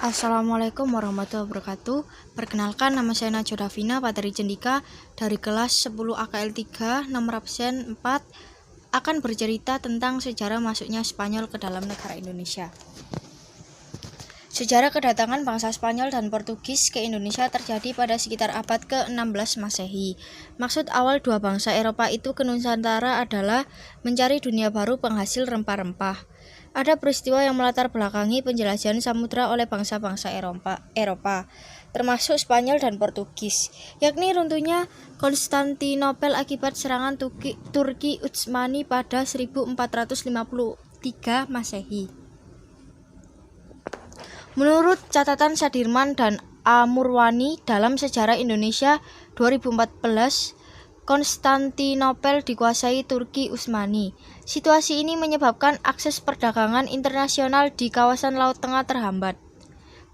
Assalamualaikum warahmatullahi wabarakatuh. Perkenalkan, nama saya Najwa Davina Pateri Cendika dari kelas 10 AKL 3 nomor absen 4 akan bercerita tentang sejarah masuknya Spanyol ke dalam negara Indonesia. Sejarah kedatangan bangsa Spanyol dan Portugis ke Indonesia terjadi pada sekitar abad ke-16 Masehi. Maksud awal dua bangsa Eropa itu ke Nusantara adalah mencari dunia baru penghasil rempah-rempah. Ada peristiwa yang melatar belakangi penjelajahan samudra oleh bangsa-bangsa Eropa, termasuk Spanyol dan Portugis, yakni runtuhnya Konstantinopel akibat serangan Turki Utsmani pada 1453 Masehi. Menurut catatan Sadirman dan Amurwani dalam Sejarah Indonesia 2014, Konstantinopel dikuasai Turki Utsmani. Situasi ini menyebabkan akses perdagangan internasional di kawasan Laut Tengah terhambat.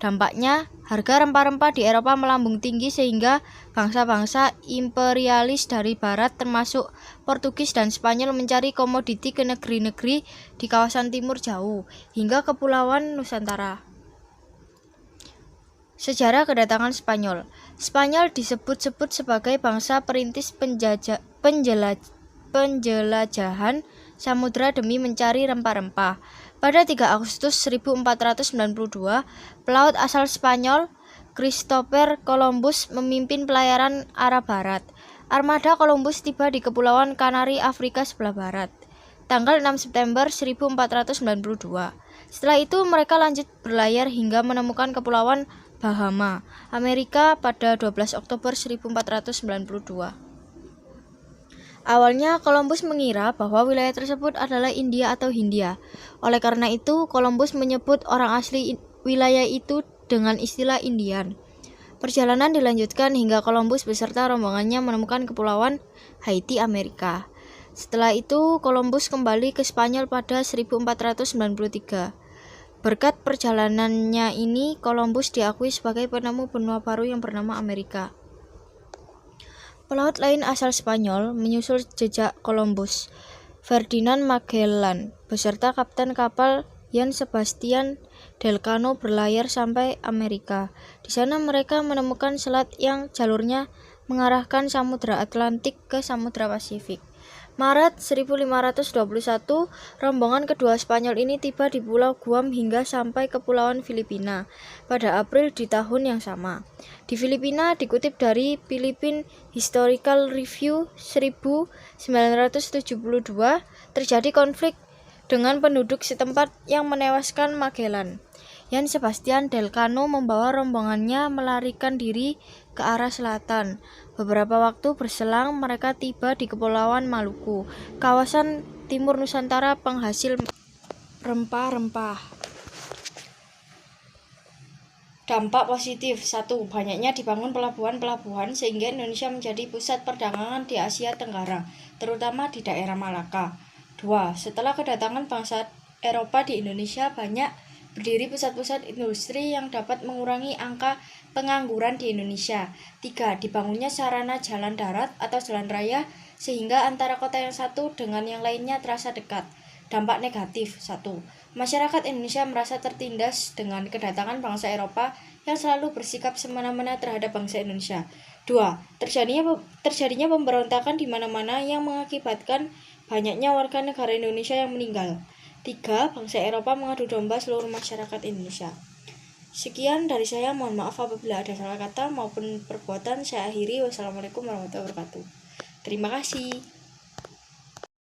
Dampaknya, harga rempah-rempah di Eropa melambung tinggi sehingga bangsa-bangsa imperialis dari barat termasuk Portugis dan Spanyol mencari komoditi ke negeri-negeri di kawasan timur jauh hingga Kepulauan Nusantara. Sejarah kedatangan Spanyol. Spanyol disebut-sebut sebagai bangsa perintis penjelajahan samudra demi mencari rempah-rempah. Pada 3 Agustus 1492, pelaut asal Spanyol, Christopher Columbus memimpin pelayaran arah barat. Armada Columbus tiba di Kepulauan Kanari, Afrika sebelah barat, tanggal 6 September 1492. Setelah itu mereka lanjut berlayar hingga menemukan Kepulauan Bahama, Amerika pada 12 Oktober 1492. Awalnya Columbus mengira bahwa wilayah tersebut adalah India atau Hindia. Oleh karena itu, Columbus menyebut orang asli wilayah itu dengan istilah Indian. Perjalanan dilanjutkan hingga Columbus beserta rombongannya menemukan Kepulauan Haiti, Amerika. Setelah itu, Columbus kembali ke Spanyol pada 1493. Berkat perjalanannya ini, Columbus diakui sebagai penemu benua baru yang bernama Amerika. Pelaut lain asal Spanyol menyusul jejak Columbus. Ferdinand Magellan beserta kapten kapal Juan Sebastian Elcano berlayar sampai Amerika. Di sana mereka menemukan selat yang jalurnya mengarahkan Samudra Atlantik ke Samudra Pasifik. Maret 1521, rombongan kedua Spanyol ini tiba di Pulau Guam hingga sampai ke Kepulauan Filipina pada April di tahun yang sama. Di Filipina, dikutip dari Philippine Historical Review 1972, terjadi konflik dengan penduduk setempat yang menewaskan Magellan. Juan Sebastian Elcano membawa rombongannya melarikan diri ke arah selatan. Beberapa waktu berselang mereka tiba di Kepulauan Maluku, kawasan timur Nusantara penghasil rempah-rempah. Dampak positif. 1. Banyaknya dibangun pelabuhan-pelabuhan sehingga Indonesia menjadi pusat perdagangan di Asia Tenggara, terutama di daerah Malaka. 2. Setelah kedatangan bangsa Eropa di Indonesia, banyak berdiri pusat-pusat industri yang dapat mengurangi angka pengangguran di Indonesia. 3. Dibangunnya sarana jalan darat atau jalan raya sehingga antara kota yang satu dengan yang lainnya terasa dekat. Dampak negatif. 1. Masyarakat Indonesia merasa tertindas dengan kedatangan bangsa Eropa yang selalu bersikap semena-mena terhadap bangsa Indonesia. 2. Terjadinya pemberontakan di mana-mana yang mengakibatkan banyaknya warga negara Indonesia yang meninggal. 3. Bangsa Eropa mengadu domba seluruh masyarakat Indonesia. Sekian dari saya, mohon maaf apabila ada salah kata maupun perbuatan. Saya akhiri. Wassalamualaikum warahmatullahi wabarakatuh. Terima kasih.